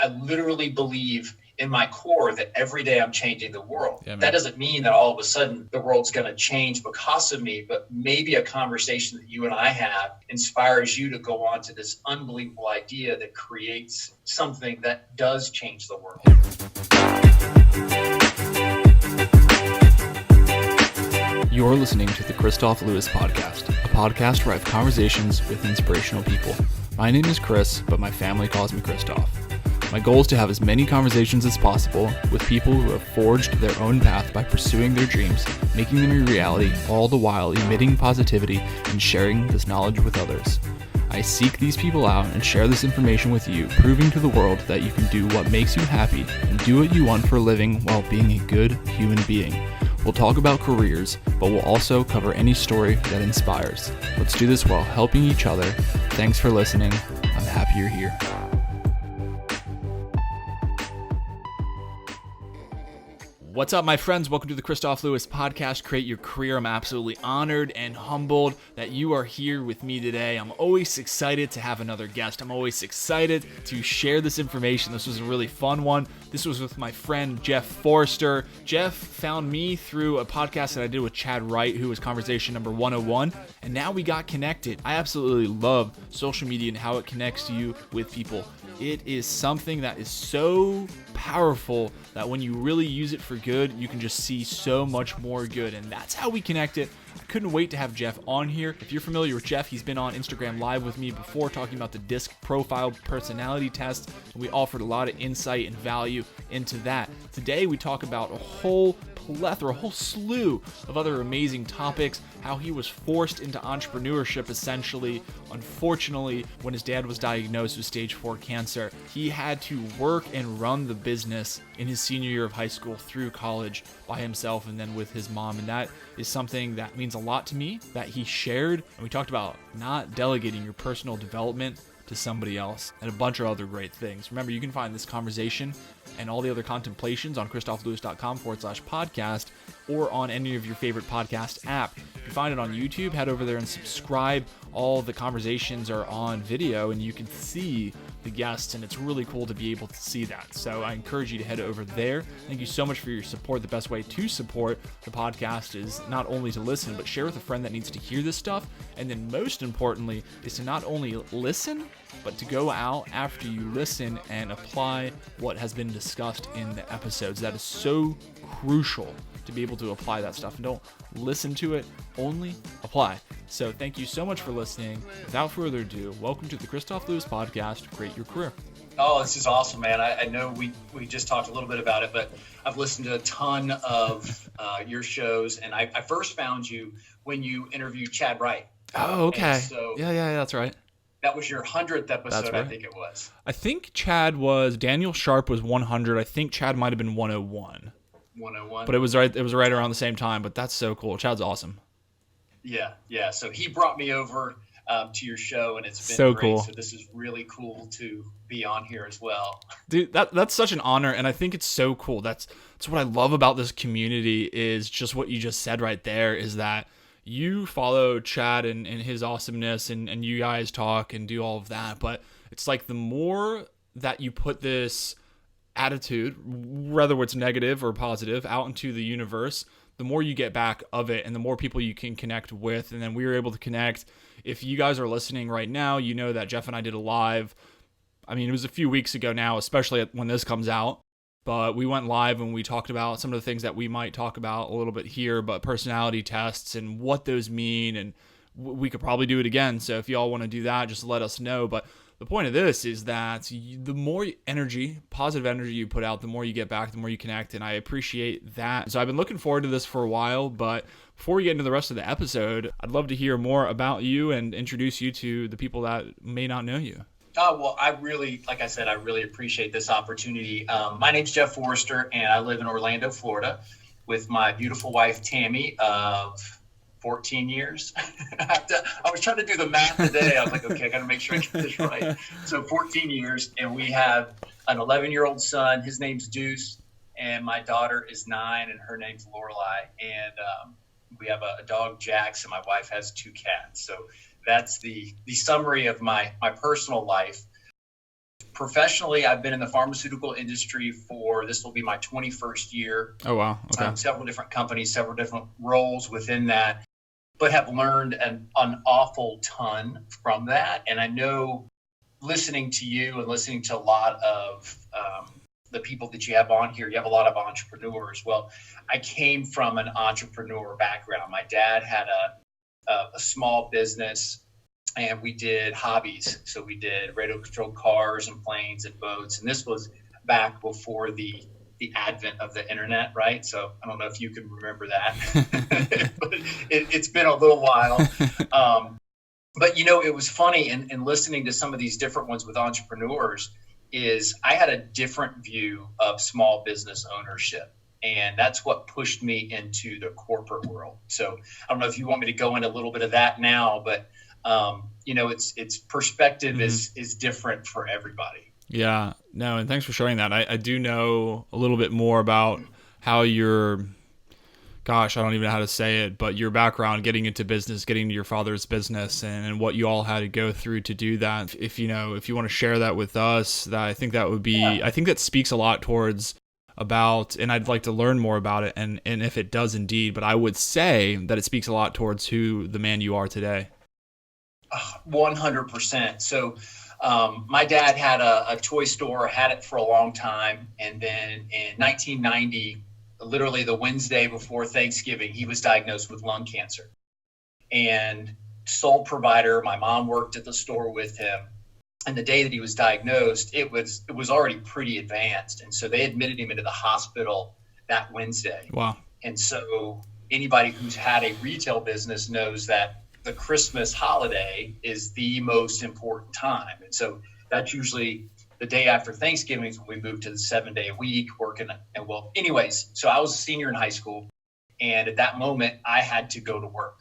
I literally believe in my core that every day I'm changing the world. Yeah, that doesn't mean that all of a sudden the world's going to change because of me, but maybe a conversation that you and I have inspires you to go on to this unbelievable idea that creates something that does change the world. You're listening to the Kristof Lewis Podcast, a podcast where I have conversations with inspirational people. My name is Chris, but my family calls me Kristof. My goal is to have as many conversations as possible with people who have forged their own path by pursuing their dreams, making them a reality, all the while emitting positivity and sharing this knowledge with others. I seek these people out and share this information with you, proving to the world that you can do what makes you happy and do what you want for a living while being a good human being. We'll talk about careers, but we'll also cover any story that inspires. Let's do this while helping each other. Thanks for listening. I'm happy you're here. What's up, my friends? Welcome to the Kristof Lewis Podcast, Create Your Career. I'm absolutely honored and humbled that you are here with me today. I'm always excited to have another guest. I'm always excited to share this information. This was a really fun one. This was with my friend, Jeff Forrester. Jeff found me through a podcast that I did with Chad Wright, who was conversation number 101, and now we got connected. I absolutely love social media and how it connects you with people. It is something that is so powerful that when you really use it for good, you can just see so much more good. And that's how we connected. I couldn't wait to have Jeff on here. If you're familiar with Jeff, he's been on Instagram Live with me before talking about the DISC profile personality test. And we offered a lot of insight and value into that. Today, we talk about a whole slew of other amazing topics, how he was forced into entrepreneurship essentially. Unfortunately, when his dad was diagnosed with stage 4 cancer, he had to work and run the business in his senior year of high school through college by himself and then with his mom. And that is something that means a lot to me that he shared. And we talked about not delegating your personal development to somebody else and a bunch of other great things. Remember, you can find this conversation and all the other contemplations on kristoflewis.com/podcast or on any of your favorite podcast app. If you find it on YouTube, head over there and subscribe. All the conversations are on video and you can see the guests, and it's really cool to be able to see that. So I encourage you to head over there. Thank you so much for your support. The best way to support the podcast is not only to listen, but share with a friend that needs to hear this stuff. And then most importantly is to not only listen, but to go out after you listen and apply what has been discussed in the episodes. That is so crucial to be able to apply that stuff. And don't listen to it, only apply. So thank you so much for listening. Without further ado, welcome to the Kristof Lewis Podcast, Create Your Career. Oh, this is awesome, man. I know we just talked a little bit about it, but I've listened to a ton of your shows, and I first found you when you interviewed Chad Wright. Oh, okay. So yeah, that's right. That was your 100th episode, right. I think it was. I think Daniel Sharp was 100. I think Chad might have been 101. 101. But it was right around the same time, but that's so cool. Chad's awesome. Yeah. So he brought me over to your show, and it's been so great. Cool. So this is really cool to be on here as well. Dude, that's such an honor, and I think it's so cool. That's what I love about this community is just what you just said right there, is that you follow Chad and his awesomeness, and you guys talk and do all of that. But it's like the more that you put this attitude, whether it's negative or positive, out into the universe, the more you get back of it and the more people you can connect with. And then we were able to connect. If you guys are listening right now, you know that Jeff and I did a live. I mean, it was a few weeks ago now, especially when this comes out. But we went live and we talked about some of the things that we might talk about a little bit here, but personality tests and what those mean. And we could probably do it again. So if y'all want to do that, just let us know. But the point of this is that the more energy, positive energy you put out, the more you get back, the more you connect. And I appreciate that. So I've been looking forward to this for a while. But before we get into the rest of the episode, I'd love to hear more about you and introduce you to the people that may not know you. Oh, well, like I said, I really appreciate this opportunity. My name's Jeff Forrester, and I live in Orlando, Florida, with my beautiful wife, Tammy, of 14 years. I was trying to do the math today. I was like, okay, I got to make sure I get this right. So 14 years, and we have an 11-year-old son. His name's Deuce, and my daughter is 9, and her name's Lorelei. And we have a dog, Jax, and my wife has 2 cats. So that's the summary of my personal life. professionally, I've been in the pharmaceutical industry this will be my 21st year. Oh, wow. Okay. Several different companies, several different roles within that, but have learned an awful ton from that. And I know, listening to you and listening to a lot of the people that you have on here, you have a lot of entrepreneurs. Well, I came from an entrepreneur background. My dad had a small business, and we did hobbies. So we did radio controlled cars and planes and boats. And this was back before the advent of the internet, right? So I don't know if you can remember that, but it's been a little while. But, it was funny in listening to some of these different ones with entrepreneurs is I had a different view of small business ownership. And that's what pushed me into the corporate world. So I don't know if you want me to go into a little bit of that now, but, it's perspective is different for everybody. Yeah, no, and thanks for sharing that. I do know a little bit more about how I don't even know how to say it, but your background, getting into business, getting to your father's business, and what you all had to go through to do that. If you want to share that with us, that I think that would be, I think that speaks a lot towards and I'd like to learn more about it, and if it does indeed, but I would say that it speaks a lot towards who the man you are today. 100%. So my dad had a toy store, had it for a long time. And then in 1990, literally the Wednesday before Thanksgiving, he was diagnosed with lung cancer. And sole provider, my mom worked at the store with him. And the day that he was diagnosed, it was already pretty advanced. And so they admitted him into the hospital that Wednesday. Wow. And so anybody who's had a retail business knows that the Christmas holiday is the most important time. And so that's usually the day after Thanksgiving is when we moved to the 7-day a week working. And well, anyways, so I was a senior in high school. And at that moment, I had to go to work.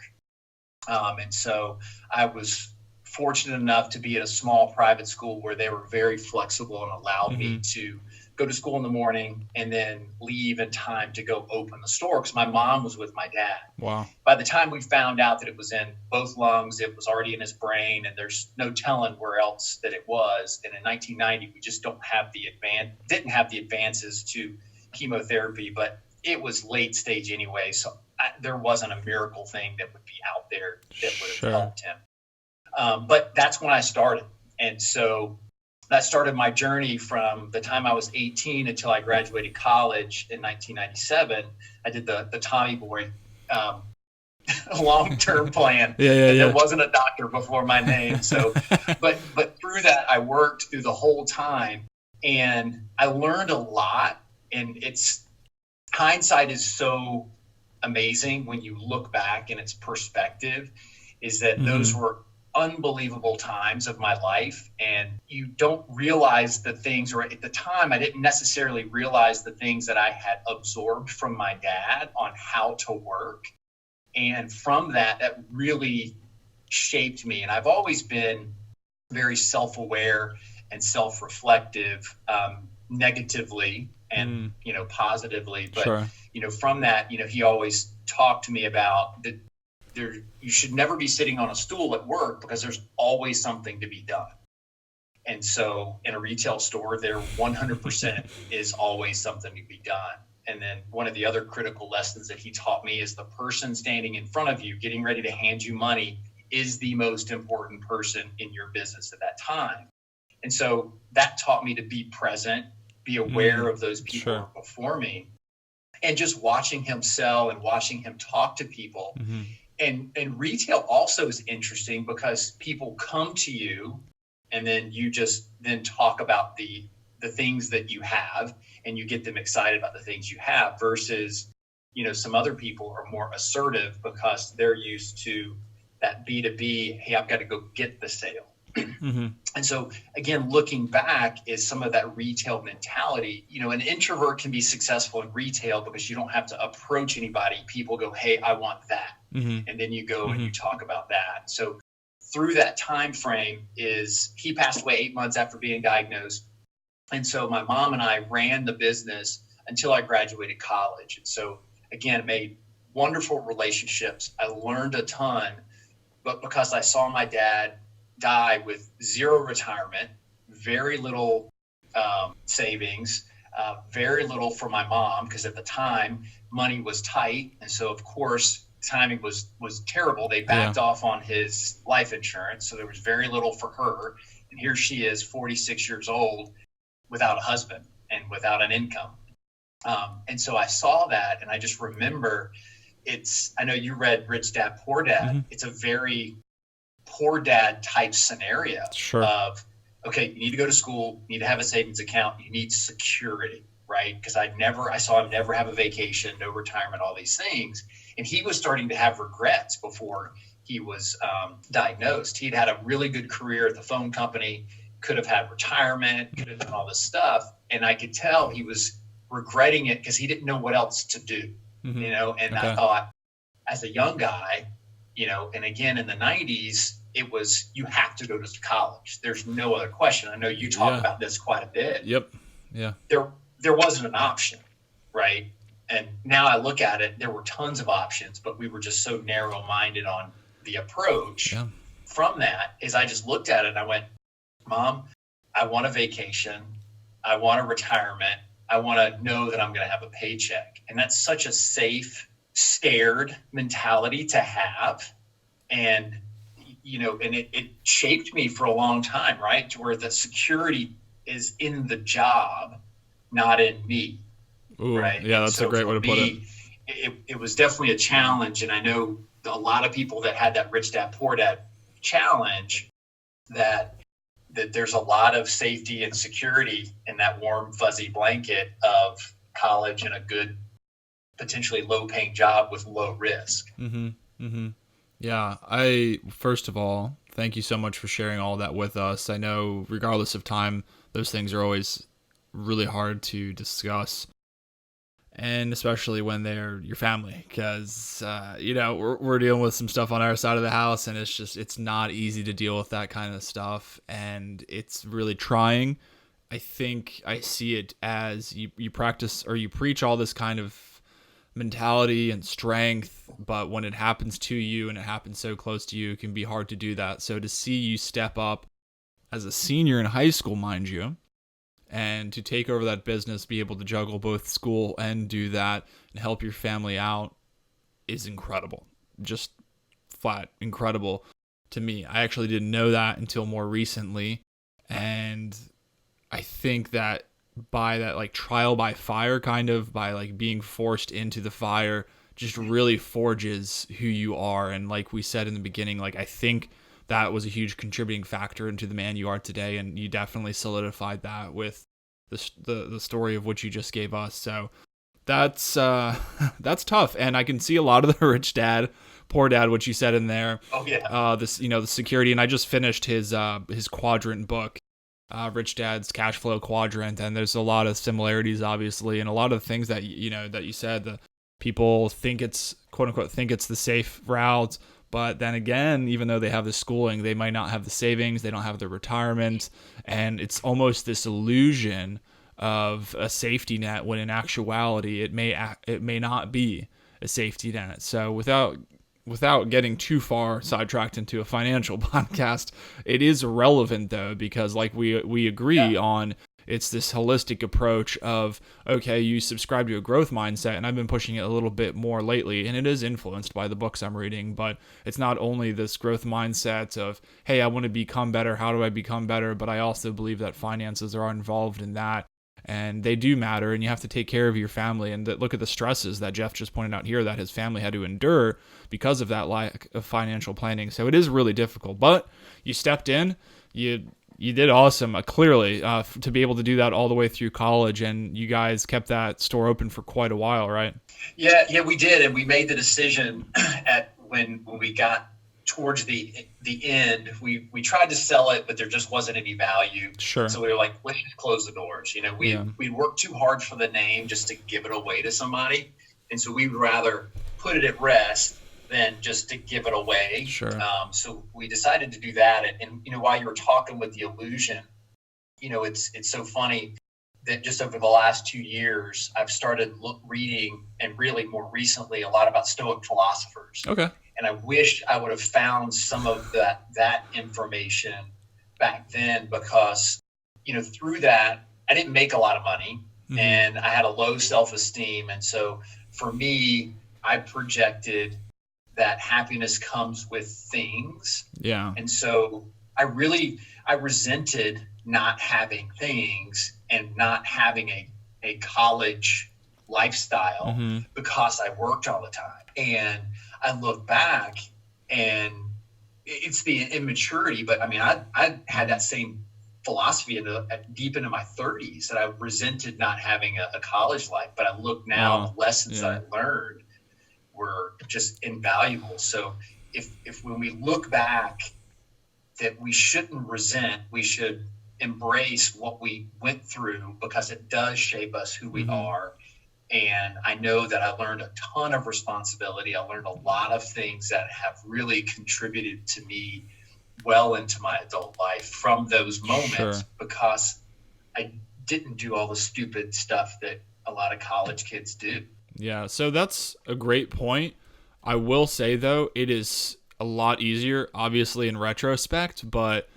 And so I was fortunate enough to be at a small private school where they were very flexible and allowed me to go to school in the morning and then leave in time to go open the store because my mom was with my dad. Wow. By the time we found out that it was in both lungs, it was already in his brain, and there's no telling where else that it was. And in 1990, we just didn't have the advances to chemotherapy, but it was late stage anyway. So there wasn't a miracle thing that would be out there that would have helped him. But that's when I started. And so that started my journey from the time I was 18 until I graduated college in 1997. I did the Tommy Boy long-term plan. There wasn't a doctor before my name. So, but through that, I worked through the whole time, and I learned a lot. And hindsight is so amazing when you look back and its perspective is that those were unbelievable times of my life, and you don't realize the things, or at the time I didn't necessarily realize the things that I had absorbed from my dad on how to work. And from that really shaped me. And I've always been very self-aware and self-reflective, negatively and positively, but from that, he always talked to me about that you should never be sitting on a stool at work because there's always something to be done. And so in a retail store, there 100% is always something to be done. And then one of the other critical lessons that he taught me is the person standing in front of you, getting ready to hand you money, is the most important person in your business at that time. And so that taught me to be present, be aware of those people before me, and just watching him sell and watching him talk to people. And retail also is interesting because people come to you and then you just then talk about the things that you have, and you get them excited about the things you have versus, some other people are more assertive because they're used to that B2B, hey, I've got to go get the sale. And so again, looking back is some of that retail mentality. An introvert can be successful in retail because you don't have to approach anybody. People go, hey, I want that. And then you go and you talk about that. So through that time frame he passed away 8 months after being diagnosed. And so my mom and I ran the business until I graduated college. And so again, made wonderful relationships. I learned a ton, but because I saw my dad die with zero retirement, very little savings, very little for my mom, because at the time money was tight. And so of course timing was terrible. They backed off on his life insurance. So there was very little for her. And here she is, 46 years old, without a husband and without an income. And so I saw that, and I just remember I know you read Rich Dad, Poor Dad. Mm-hmm. It's a very poor dad type scenario of, okay, you need to go to school, you need to have a savings account, you need security, right? Because I saw him never have a vacation, no retirement, all these things. And he was starting to have regrets before he was diagnosed. He'd had a really good career at the phone company, could have had retirement, could have done all this stuff. And I could tell he was regretting it because he didn't know what else to do, and I thought, as a young guy, and again, in the 90s, it was, you have to go to college. There's no other question. I know you talk about this quite a bit. Yep. Yeah. There wasn't an option, right? And now I look at it, there were tons of options, but we were just so narrow-minded on the approach. Yeah. From that is I just looked at it and I went, Mom, I want a vacation. I want a retirement. I want to know that I'm going to have a paycheck. And that's such a safe, scared mentality to have. And, and it shaped me for a long time, right? To where the security is in the job, not in me. Ooh, right. Yeah, that's a great way to put it. It was definitely a challenge. And I know a lot of people that had that Rich Dad, Poor Dad challenge, that there's a lot of safety and security in that warm, fuzzy blanket of college and a good, potentially low-paying job with low risk. Mm-hmm. Mm-hmm. Yeah. First of all, thank you so much for sharing all that with us. I know, regardless of time, those things are always really hard to discuss, and especially when they're your family, because we're dealing with some stuff on our side of the house, and it's not easy to deal with that kind of stuff, and it's really trying. I think I see it as you practice or you preach all this kind of mentality and strength, but when it happens to you and it happens so close to you, it can be hard to do that. So to see you step up as a senior in high school, mind you, and to take over that business, be able to juggle both school and do that and help your family out is incredible. Just flat incredible to me. I actually didn't know that until more recently. And I think that by that, like, trial by fire, kind of by like being forced into the fire, just really forges who you are. And like we said in the beginning, like, I think that was a huge contributing factor into the man you are today, and you definitely solidified that with the story of what you just gave us. So that's tough, and I can see a lot of the Rich Dad, Poor Dad, what you said in there. Oh yeah. The security, and I just finished his quadrant book, Rich Dad's Cash Flow Quadrant, and there's a lot of similarities, obviously, and a lot of things that that you said. The people think it's, quote unquote, think it's the safe route. But then again, even though they have the schooling, they might not have the savings, they don't have the retirement, and it's almost this illusion of a safety net when in actuality it may not be a safety net. So without getting too far sidetracked into a financial podcast, it is relevant though, because like we agree on, it's this holistic approach of, okay, you subscribe to a growth mindset, and I've been pushing it a little bit more lately, and it is influenced by the books I'm reading, but it's not only this growth mindset of, hey, I want to become better, how do I become better, but I also believe that finances are involved in that, and they do matter, and you have to take care of your family, and look at the stresses that Jeff just pointed out here that his family had to endure because of that lack of financial planning. So it is really difficult, but you stepped in, you did awesome, clearly, to be able to do that all the way through college, and you guys kept that store open for quite a while, right? Yeah, we did, and we made the decision when we got towards the end. We tried to sell it, but there just wasn't any value. Sure. So we were like, let's just close the doors. We worked too hard for the name just to give it away to somebody, and so we would rather put it at rest than just to give it away. Sure. So we decided to do that. And while you were talking with the illusion, it's so funny that just over the last 2 years, I've started reading, and really more recently, a lot about Stoic philosophers. Okay. And I wish I would have found some of that information back then, because through that, I didn't make a lot of money, Mm-hmm. and I had a low self-esteem. And so for me, I projected that happiness comes with things. Yeah. And so I resented not having things and not having a college lifestyle Mm-hmm. because I worked all the time. And I look back, and it's the immaturity, but I mean, I had that same philosophy deep into my 30s, that I resented not having a college life. But I look now, Wow. the lessons Yeah. that I learned were just invaluable. So if when we look back, that we shouldn't resent, we should embrace what we went through, because it does shape us who we Mm-hmm. are. And I know that I learned a ton of responsibility. I learned a lot of things that have really contributed to me well into my adult life from those moments, Sure. because I didn't do all the stupid stuff that a lot of college kids do. Yeah, so that's a great point. I will say, though, it is a lot easier, obviously, in retrospect, but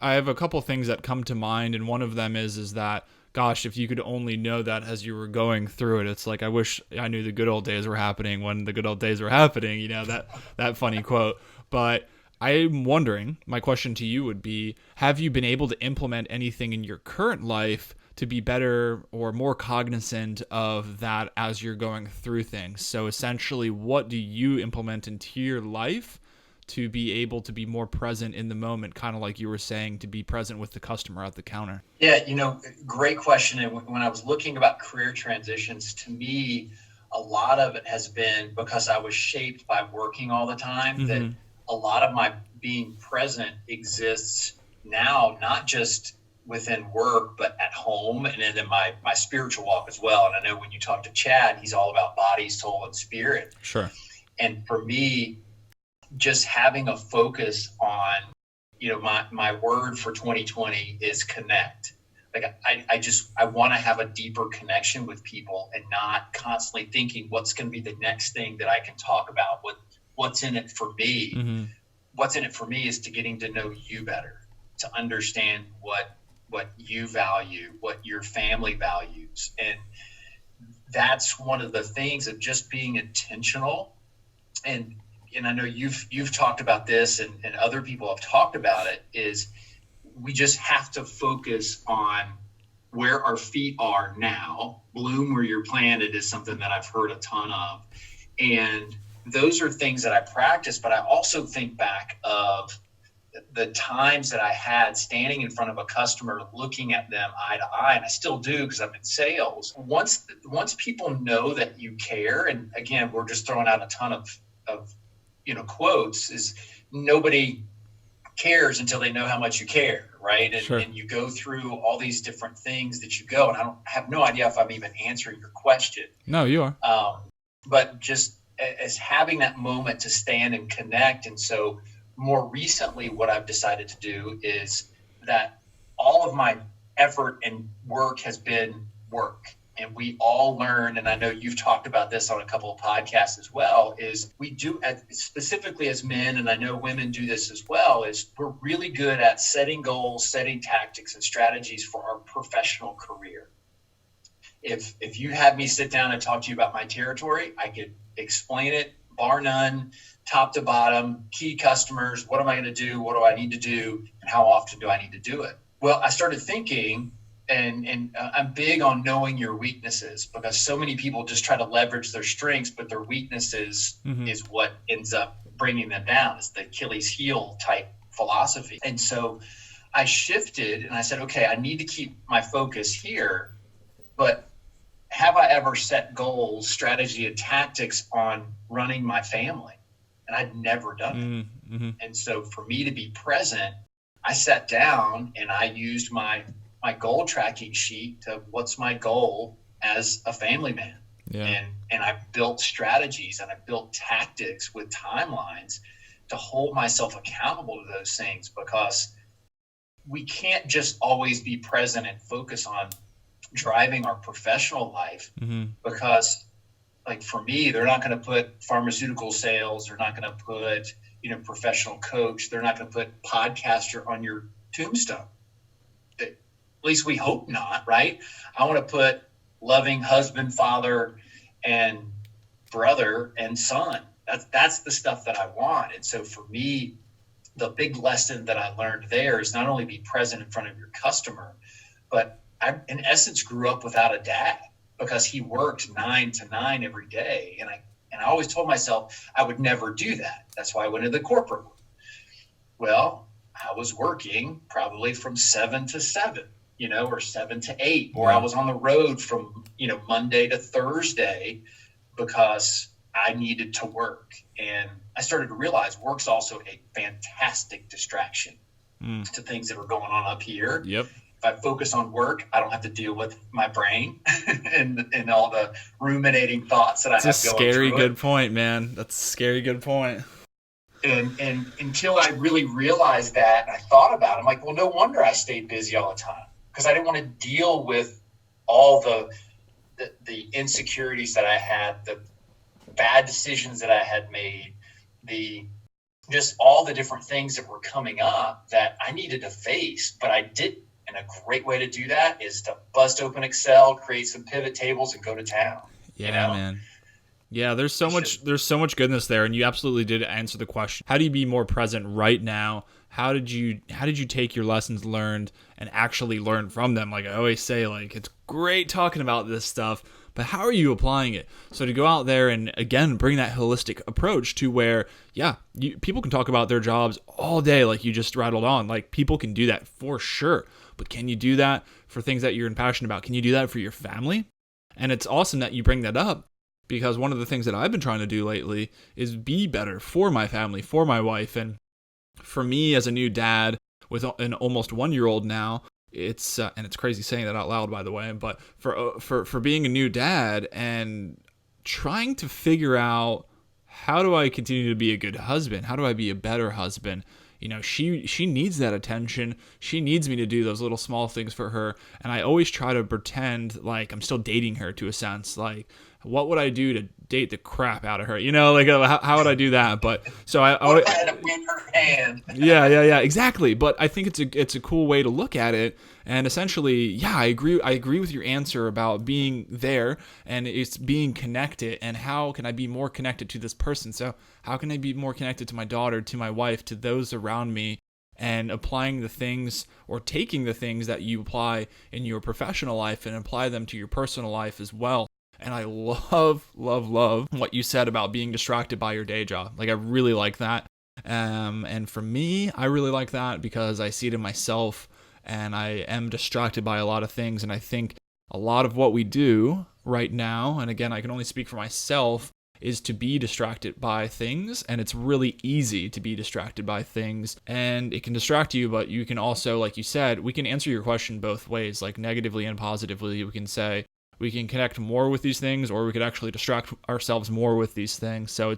I have a couple things that come to mind, and one of them is that, gosh, if you could only know that as you were going through it, it's like, I wish I knew the good old days were happening when the good old days were happening, that funny quote. But I'm wondering, my question to you would be, have you been able to implement anything in your current life to be better or more cognizant of that as you're going through things? So essentially, what do you implement into your life to be able to be more present in the moment, kind of like you were saying, to be present with the customer at the counter? Yeah, great question. And when I was looking about career transitions, to me, a lot of it has been because I was shaped by working all the time, that a lot of my being present exists now, not just within work, but at home and then in my spiritual walk as well. And I know when you talk to Chad, he's all about body, soul, and spirit. Sure. And for me, just having a focus on, my word for 2020 is connect. Like I want to have a deeper connection with people, and not constantly thinking what's going to be the next thing that I can talk about. What's in it for me? Mm-hmm. What's in it for me is to getting to know you better, to understand what you value, what your family values. And that's one of the things of just being intentional. And I know you've talked about this, and other people have talked about it, is we just have to focus on where our feet are now. Bloom where you're planted is something that I've heard a ton of. And those are things that I practice, but I also think back of the times that I had standing in front of a customer, looking at them eye to eye, and I still do because I'm in sales. Once people know that you care, and again, we're just throwing out a ton of quotes, is nobody cares until they know how much you care, right? And, Sure. And you go through all these different things that you go, and I have no idea if I'm even answering your question. No, you are. But just as having that moment to stand and connect. And so more recently, what I've decided to do is that all of my effort and work has been work. And we all learn, and I know you've talked about this on a couple of podcasts as well, is we do, specifically as men, and I know women do this as well, is we're really good at setting goals, setting tactics and strategies for our professional career. If you had me sit down and talk to you about my territory, I could explain it, bar none, top to bottom, key customers, what am I going to do? What do I need to do? And how often do I need to do it? Well, I started thinking, and I'm big on knowing your weaknesses, because so many people just try to leverage their strengths, but their weaknesses is what ends up bringing them down. It's the Achilles heel type philosophy. And so I shifted and I said, okay, I need to keep my focus here, but have I ever set goals, strategy, and tactics on running my family? And I'd never done it. Mm-hmm. And so for me to be present, I sat down and I used my goal tracking sheet to what's my goal as a family man. Yeah. And I built strategies and I built tactics with timelines to hold myself accountable to those things, because we can't just always be present and focus on driving our professional life, because like for me, they're not going to put pharmaceutical sales, they're not going to put, professional coach, they're not going to put podcaster on your tombstone. least we hope not, right? I want to put loving husband, father, and brother and son. That's the stuff that I want. And so for me, the big lesson that I learned there is not only be present in front of your customer, but I, in essence, grew up without a dad because he worked 9 to 9 every day. And I always told myself I would never do that. That's why I went into the corporate world. Well, I was working probably from 7 to 7, or 7 to 8, or I was on the road from, Monday to Thursday because I needed to work. And I started to realize work's also a fantastic distraction to things that are going on up here. Yep. If I focus on work, I don't have to deal with my brain and all the ruminating thoughts that I have going through. That's a scary good point, man. That's a scary good point. And until I really realized that, and I thought about it, I'm like, well, no wonder I stayed busy all the time, because I didn't want to deal with all the insecurities that I had, the bad decisions that I had made, just all the different things that were coming up that I needed to face, but I didn't. And a great way to do that is to bust open Excel, create some pivot tables, and go to town. Yeah, man. Yeah, there's so much goodness there, and you absolutely did answer the question. How do you be more present right now? How did you take your lessons learned and actually learn from them? Like I always say, like, it's great talking about this stuff, but how are you applying it? So to go out there and, again, bring that holistic approach to where, people can talk about their jobs all day, like you just rattled on. Like, people can do that for sure. But can you do that for things that you're passionate about? Can you do that for your family? And it's awesome that you bring that up, because one of the things that I've been trying to do lately is be better for my family, for my wife. And for me as a new dad with an almost 1-year-old now, it's and it's crazy saying that out loud, by the way, but for being a new dad and trying to figure out, how do I continue to be a good husband? How do I be a better husband? She needs that attention. She needs me to do those little small things for her. And I always try to pretend like I'm still dating her, to a sense. Like, what would I do to date the crap out of her? Like, how would I do that? But so I had to win her hand. Yeah, exactly. But I think it's a cool way to look at it. And essentially, I agree with your answer about being there, and it's being connected. And how can I be more connected to this person? So how can I be more connected to my daughter, to my wife, to those around me, and applying the things, or taking the things that you apply in your professional life and apply them to your personal life as well. And I love what you said about being distracted by your day job. Like, I really like that. And for me, I really like that because I see it in myself, and I am distracted by a lot of things. And I think a lot of what we do right now, and again, I can only speak for myself, is to be distracted by things. And it's really easy to be distracted by things, and it can distract you, but you can also, like you said, we can answer your question both ways, like negatively and positively. We can say we can connect more with these things, or we could actually distract ourselves more with these things. So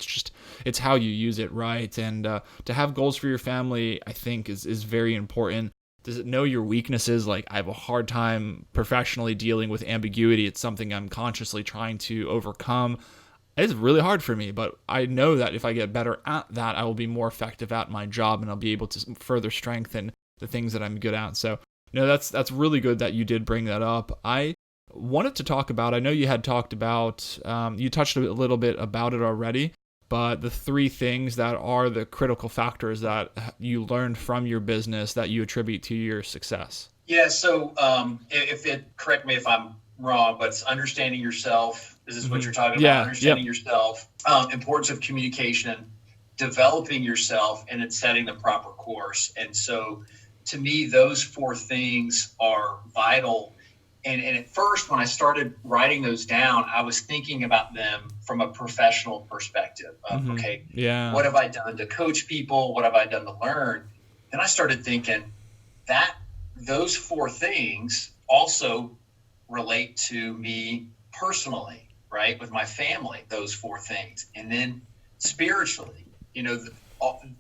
it's how you use it, right? And to have goals for your family, I think is very important. Does it know your weaknesses? Like, I have a hard time professionally dealing with ambiguity. It's something I'm consciously trying to overcome. It's really hard for me, but I know that if I get better at that, I will be more effective at my job, and I'll be able to further strengthen the things that I'm good at. So, that's really good that you did bring that up. I wanted to talk about, I know you had talked about, you touched a little bit about it already, but the 3 things that are the critical factors that you learned from your business that you attribute to your success. Yeah. So correct me if I'm wrong, but it's understanding yourself. Is this what you're talking about? Understanding yourself, importance of communication, developing yourself, and it's setting the proper course. And so to me, those 4 things are vital. And at first, when I started writing those down, I was thinking about them from a professional perspective. What have I done to coach people? What have I done to learn? Then I started thinking that those 4 things also relate to me personally, right? With my family, those 4 things. And then spiritually,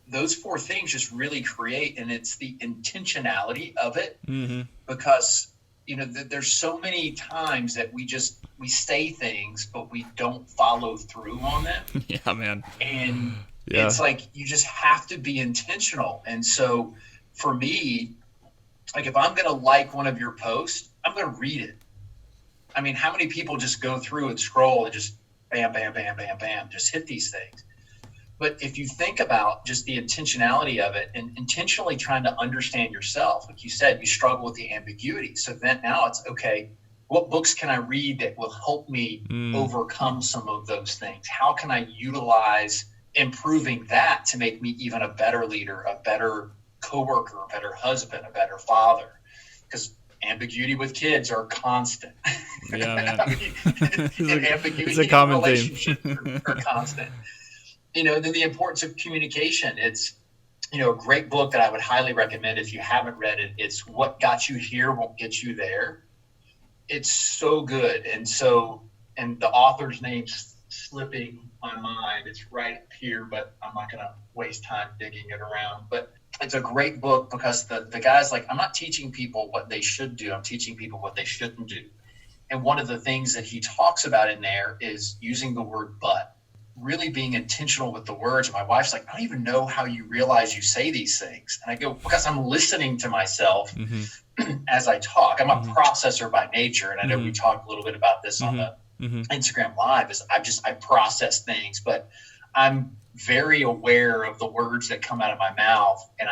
those 4 things just really create, and it's the intentionality of it, because there's so many times that we say things, but we don't follow through on them. Yeah, man. And it's like, you just have to be intentional. And so for me Like if I'm going to like one of your posts, I'm going to read it. I mean, how many people just go through and scroll and just bam, bam, bam, bam, bam, just hit these things? But if you think about just the intentionality of it and intentionally trying to understand yourself, like you said, you struggle with the ambiguity. So then now it's okay, what books can I read that will help me overcome some of those things? How can I utilize improving that to make me even a better leader, a better coworker, a better husband, a better father? Because ambiguity with kids are constant. Yeah, man. I mean, and ambiguity it's a common in theme. relationships are constant. Then the importance of communication. It's, a great book that I would highly recommend if you haven't read it. It's What Got You Here Won't Get You There. It's so good. And the author's name's slipping my mind. It's right up here, but I'm not going to waste time digging it around. But it's a great book because the guy's like, I'm not teaching people what they should do. I'm teaching people what they shouldn't do. And one of the things that he talks about in there is using the word but. Really being intentional with the words. And my wife's like, I don't even know how you realize you say these things. And I go, because I'm listening to myself as I talk. I'm a processor by nature. And I know we talked a little bit about this on the Instagram Live, is I process things, but I'm very aware of the words that come out of my mouth. And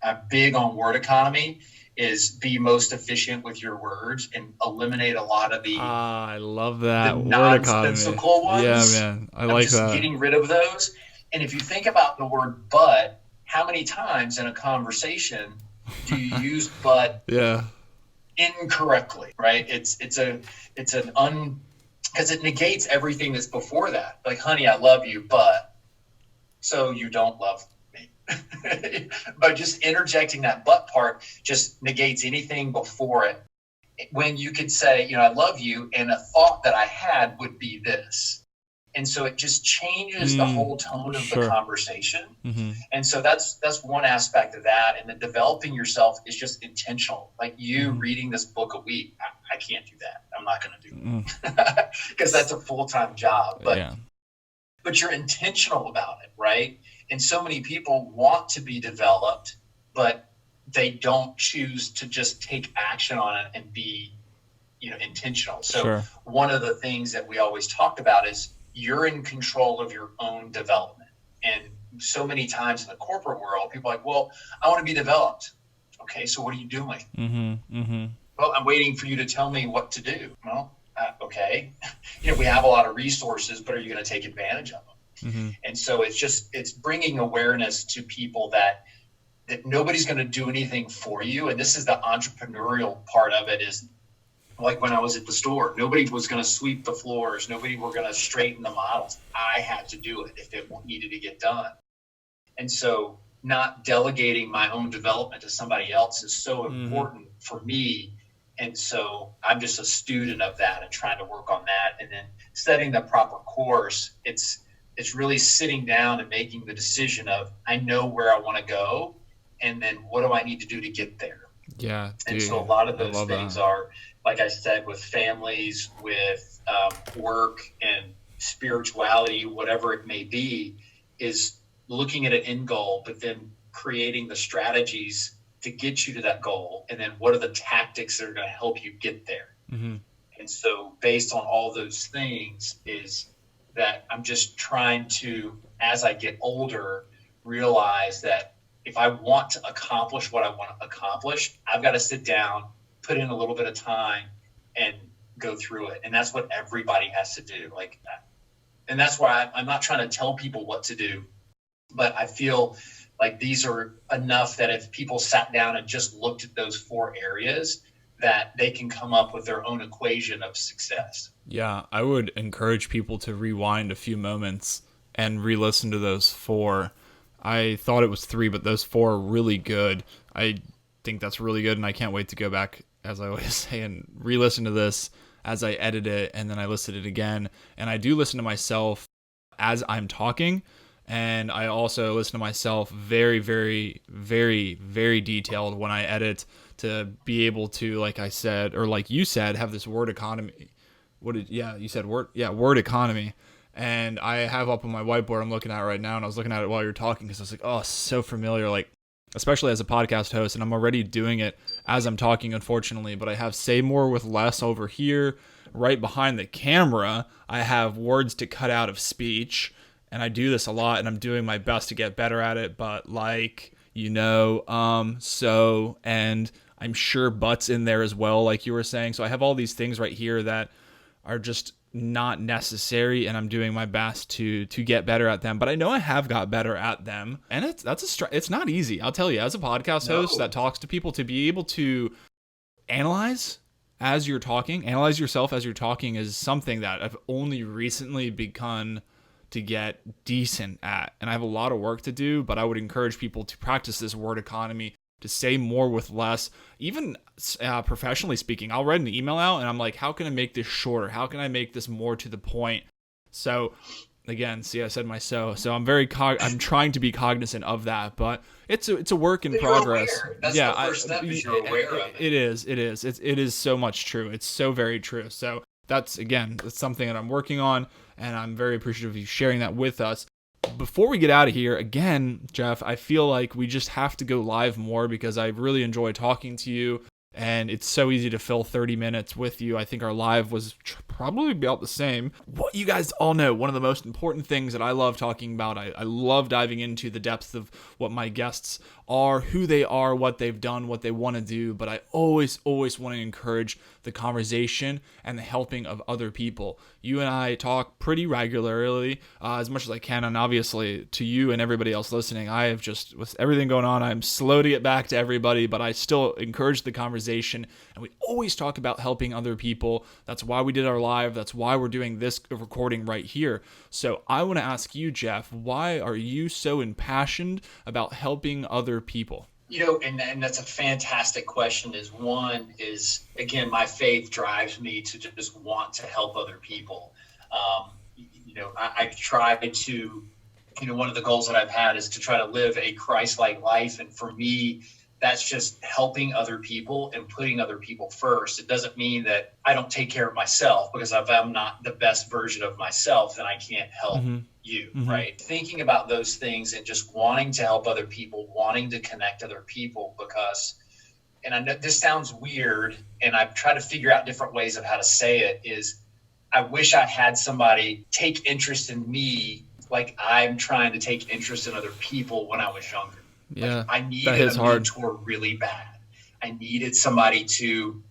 I'm big on word economy. Is be most efficient with your words and eliminate a lot of the I love that word nonsensical economy. ones. Yeah, man, I like just that. Getting rid of those. And if you think about the word "but," how many times in a conversation do you use "but" incorrectly? Right? Because it negates everything that's before that. Like, honey, I love you, but so you don't love me. By just interjecting that but part just negates anything before it. When you could say, I love you, and a thought that I had would be this. And so it just changes the whole tone of the conversation. And so that's one aspect of that. And then developing yourself is just intentional. Like you reading this book a week, I can't do that. I'm not going to do it because that's a full-time job. But you're intentional about it, right? And so many people want to be developed, but they don't choose to just take action on it and be, intentional. So one of the things that we always talk about is you're in control of your own development. And so many times in the corporate world, people are like, well, I want to be developed. Okay, so what are you doing? Well, I'm waiting for you to tell me what to do. Well, okay. We have a lot of resources, but are you going to take advantage of them? And so it's bringing awareness to people that nobody's going to do anything for you. And this is the entrepreneurial part of it, is like when I was at the store, nobody was going to sweep the floors. Nobody were going to straighten the models. I had to do it if it needed to get done. And so not delegating my own development to somebody else is so important for me. And so I'm just a student of that and trying to work on that. And then setting the proper course, it's really sitting down and making the decision of, I know where I want to go, and then what do I need to do to get there? Yeah. And so a lot of those things are, like I said, with families, with work and spirituality, whatever it may be, is looking at an end goal, but then creating the strategies to get you to that goal. And then what are the tactics that are going to help you get there? And so based on all those things is that I'm just trying to, as I get older, realize that if I want to accomplish what I want to accomplish, I've got to sit down, put in a little bit of time and go through it. And that's what everybody has to do. Like that. And that's why I'm not trying to tell people what to do, but I feel like these are enough that if people sat down and just looked at those 4 areas, that they can come up with their own equation of success. Yeah, I would encourage people to rewind a few moments and re-listen to those 4. I thought it was 3, but those 4 are really good. I think that's really good, and I can't wait to go back, as I always say, and re-listen to this as I edit it, and then I listen to it again. And I do listen to myself as I'm talking, and I also listen to myself very, very, very, very detailed when I edit to be able to, like I said, or like you said, have this word economy. You said word economy. And I have up on my whiteboard I'm looking at right now, and I was looking at it while you're talking because I was like, oh, so familiar. Like especially as a podcast host, and I'm already doing it as I'm talking, unfortunately, but I have say more with less over here. Right behind the camera, I have words to cut out of speech, and I do this a lot, and I'm doing my best to get better at it, but so, and I'm sure butts in there as well, like you were saying. So I have all these things right here that are just not necessary, and I'm doing my best to get better at them. But I know I have got better at them, and it's not easy. I'll tell you, as a podcast host that talks to people, to be able to analyze yourself as you're talking is something that I've only recently begun to get decent at, and I have a lot of work to do. But I would encourage people to practice this word economy, to say more with less. Even professionally speaking, I'll write an email out and I'm like, how can I make this shorter? How can I make this more to the point? So again, see, I said so I'm trying to be cognizant of that, but it's a work in progress. That's the first step, is you're aware of it. It is so much true. It's so very true. So that's something that I'm working on, and I'm very appreciative of you sharing that with us. Before we get out of here, again, Jeff, I feel like we just have to go live more, because I really enjoy talking to you, and it's so easy to fill 30 minutes with you. I think our live was probably about the same. What you guys all know, one of the most important things that I love talking about, I love diving into the depth of what my guests are, who they are, what they've done, what they want to do, but I always want to encourage the conversation and the helping of other people. You and I talk pretty regularly, as much as I can, and obviously to you and everybody else listening, I have just, with everything going on, I'm slow to get back to everybody, but I still encourage the conversation, and we always talk about helping other people. That's why we did our live. That's why we're doing this recording right here. So I want to ask you, Jeff, why are you so impassioned about helping other people? And that's a fantastic question. Again, my faith drives me to just want to help other people. I try to, one of the goals that I've had is to try to live a Christ-like life. And for me, that's just helping other people and putting other people first. It doesn't mean that I don't take care of myself, because if I'm not the best version of myself, then I can't help you, right? Thinking about those things and just wanting to help other people, wanting to connect other people, because, and I know this sounds weird, and I've tried to figure out different ways of how to say it, is I wish I had somebody take interest in me like I'm trying to take interest in other people when I was younger. Yeah, I needed a mentor really bad. I needed somebody to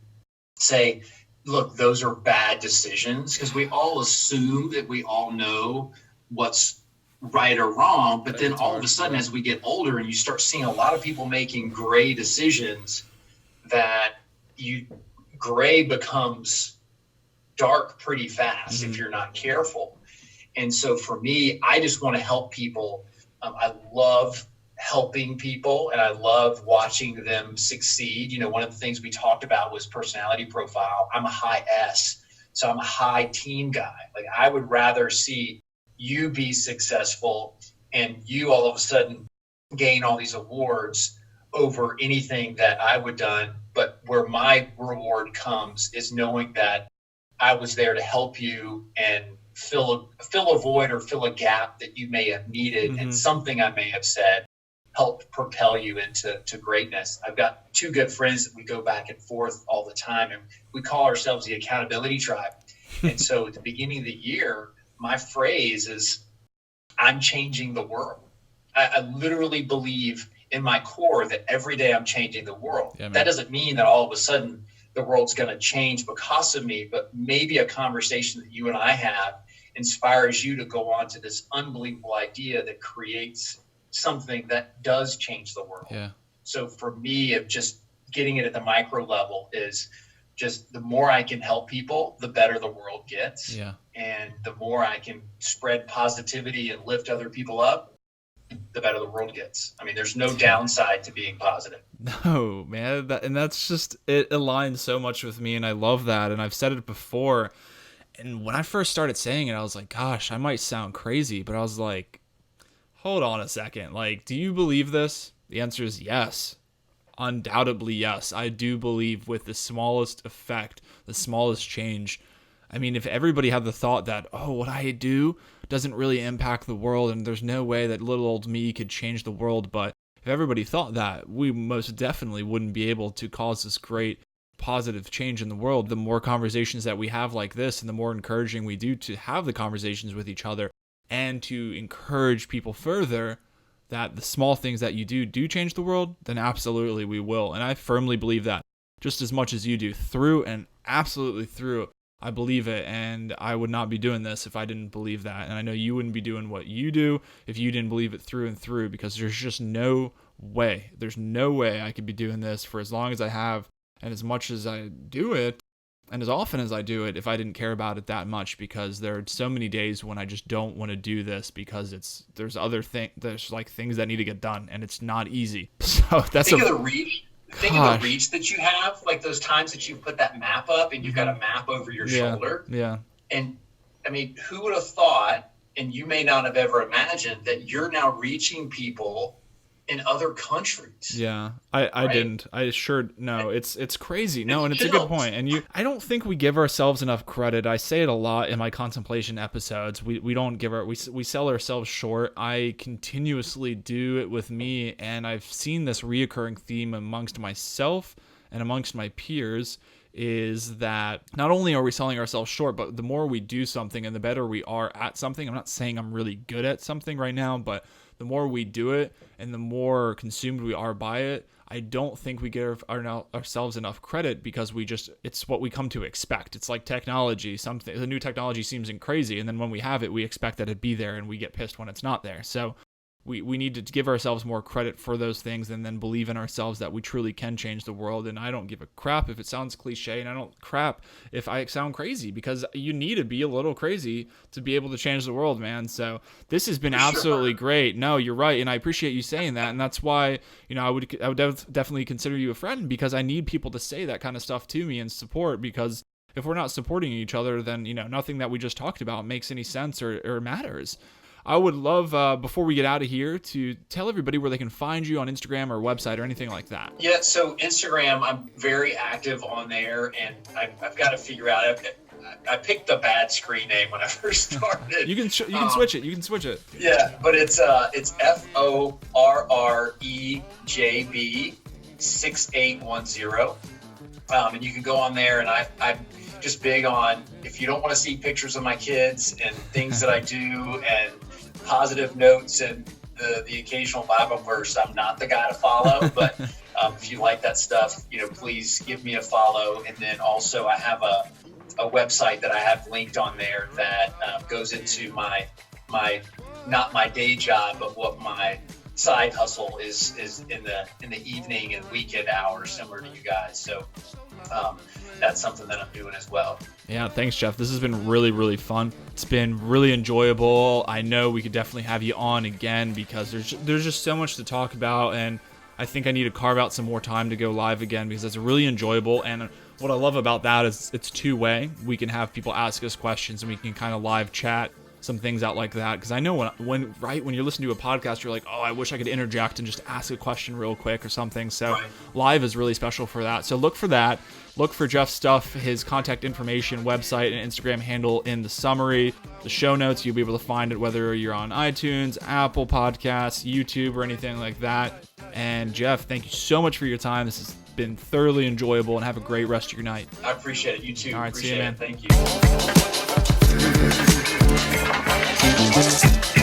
say, look, those are bad decisions, because we all assume that we all know what's right or wrong. But then all of a sudden, as we get older and you start seeing a lot of people making gray decisions, that gray becomes dark pretty fast if you're not careful. And so for me, I just want to help people. I love helping people, and I love watching them succeed. One of the things we talked about was personality profile. I'm a high S, so I'm a high team guy. Like, I would rather see you be successful and you all of a sudden gain all these awards over anything that I would done. But where my reward comes is knowing that I was there to help you and fill a void or fill a gap that you may have needed, and something I may have said helped propel you into greatness. I've got two good friends that we go back and forth all the time, and we call ourselves the accountability tribe. And so at the beginning of the year, my phrase is, I'm changing the world. I literally believe in my core that every day I'm changing the world. Yeah, that doesn't mean that all of a sudden the world's going to change because of me, but maybe a conversation that you and I have inspires you to go on to this unbelievable idea that creates something that does change the world. Yeah. So for me, of just getting it at the micro level is just, the more I can help people, the better the world gets. Yeah. And the more I can spread positivity and lift other people up, the better the world gets. I mean, there's no downside to being positive. No, man. That's just, it aligns so much with me, and I love that. And I've said it before. And when I first started saying it, I was like, gosh, I might sound crazy, but I was like, hold on a second. Like, do you believe this? The answer is yes. Undoubtedly, yes. I do believe with the smallest effect, the smallest change. I mean, if everybody had the thought that, oh, what I do doesn't really impact the world, and there's no way that little old me could change the world, but if everybody thought that, we most definitely wouldn't be able to cause this great positive change in the world. The more conversations that we have like this, and the more encouraging we do to have the conversations with each other and to encourage people further that the small things that you do change the world, then absolutely we will. And I firmly believe that just as much as you do, through and absolutely through. I believe it, and I would not be doing this if I didn't believe that. And I know you wouldn't be doing what you do if you didn't believe it through and through, because there's just no way. There's no way I could be doing this for as long as I have and as much as I do it and as often as I do it if I didn't care about it that much, because there are so many days when I just don't want to do this because there's like things that need to get done, and it's not easy. So that's Think of the reach that you have, like those times that you put that map up and you've got a map over your shoulder. Yeah. And I mean, who would have thought, and you may not have ever imagined, that you're now reaching people in other countries. Yeah, I didn't. I sure no. It's crazy. No, and it's a good point. And I don't think we give ourselves enough credit. I say it a lot in my contemplation episodes. We don't give we sell ourselves short. I continuously do it with me, and I've seen this reoccurring theme amongst myself and amongst my peers, is that not only are we selling ourselves short, but the more we do something and the better we are at something. I'm not saying I'm really good at something right now, but the more we do it and the more consumed we are by it, I don't think we give ourselves enough credit, because it's what we come to expect. It's like technology. The new technology seems crazy, and then when we have it, we expect that it'd be there, and we get pissed when it's not there. So we need to give ourselves more credit for those things, and then believe in ourselves that we truly can change the world. And I don't give a crap if it sounds cliche, and I don't crap if I sound crazy, because you need to be a little crazy to be able to change the world, man. So this has been absolutely great. No, you're right, and I appreciate you saying that, and that's why I would definitely consider you a friend, because I need people to say that kind of stuff to me and support, because if we're not supporting each other, then nothing that we just talked about makes any sense or matters. I would love, before we get out of here, to tell everybody where they can find you on Instagram or website or anything like that. Yeah, so Instagram, I'm very active on there, and I've got to figure out. I picked a bad screen name when I first started. You can switch it. You can switch it. Yeah, but it's FORREJB 6810, and you can go on there, and I'm just big on, if you don't want to see pictures of my kids and things that I do and positive notes and the occasional Bible verse, I'm not the guy to follow. But if you like that stuff, please give me a follow. And then also I have a website that I have linked on there that goes into my not my day job, but what my side hustle is in the evening and weekend hours, similar to you guys. So that's something that I'm doing as well. Yeah, thanks, Jeff. This has been really, really fun. It's been really enjoyable. I know we could definitely have you on again, because there's just so much to talk about, and I think I need to carve out some more time to go live again, because it's really enjoyable. And what I love about that is it's two-way. We can have people ask us questions, and we can kind of live chat some things out like that, because I know when you're listening to a podcast, you're like, oh, I wish I could interject and just ask a question real quick or something. So live is really special for that. So look for that. Look for Jeff's stuff, his contact information, website, and Instagram handle in the summary. The show notes, you'll be able to find it whether you're on iTunes, Apple Podcasts, YouTube, or anything like that. And Jeff, thank you so much for your time. This has been thoroughly enjoyable, and have a great rest of your night. I appreciate it. You too. All right, appreciate see you, man. Thank you.